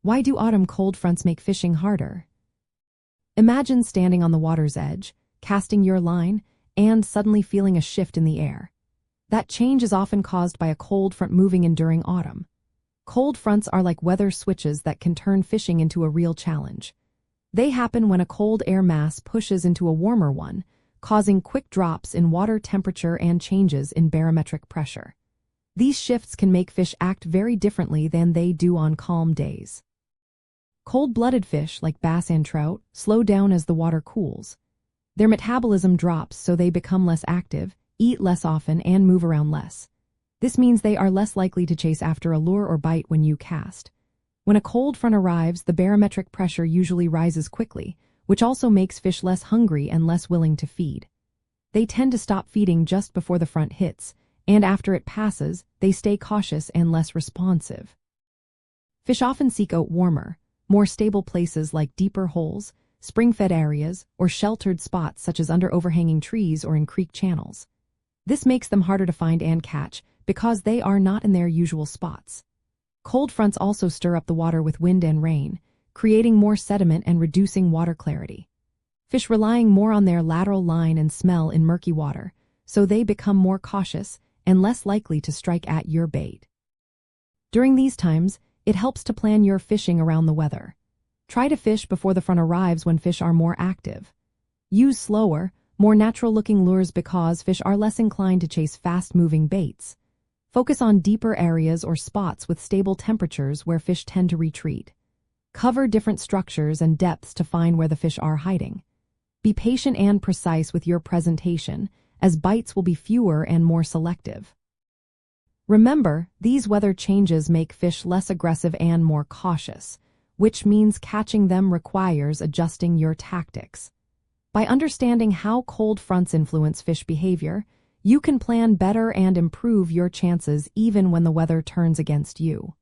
Why do autumn cold fronts make fishing harder? Imagine standing on the water's edge, casting your line, and suddenly feeling a shift in the air. That change is often caused by a cold front moving in during autumn. Cold fronts are like weather switches that can turn fishing into a real challenge. They happen when a cold air mass pushes into a warmer one, causing quick drops in water temperature and changes in barometric pressure. These shifts can make fish act very differently than they do on calm days. Cold-blooded fish, like bass and trout, slow down as the water cools. Their metabolism drops, so they become less active, eat less often, and move around less. This means they are less likely to chase after a lure or bite when you cast. When a cold front arrives, the barometric pressure usually rises quickly, which also makes fish less hungry and less willing to feed. They tend to stop feeding just before the front hits, and after it passes, they stay cautious and less responsive. Fish often seek out warmer, more stable places like deeper holes, spring-fed areas, or sheltered spots such as under overhanging trees or in creek channels. This makes them harder to find and catch because they are not in their usual spots. Cold fronts also stir up the water with wind and rain, creating more sediment and reducing water clarity. Fish relying more on their lateral line and smell in murky water, so they become more cautious and less likely to strike at your bait. During these times, it helps to plan your fishing around the weather. Try to fish before the front arrives when fish are more active. Use slower, more natural-looking lures because fish are less inclined to chase fast-moving baits. Focus on deeper areas or spots with stable temperatures where fish tend to retreat. Cover different structures and depths to find where the fish are hiding. Be patient and precise with your presentation, as bites will be fewer and more selective. Remember, these weather changes make fish less aggressive and more cautious, which means catching them requires adjusting your tactics. By understanding how cold fronts influence fish behavior, you can plan better and improve your chances even when the weather turns against you.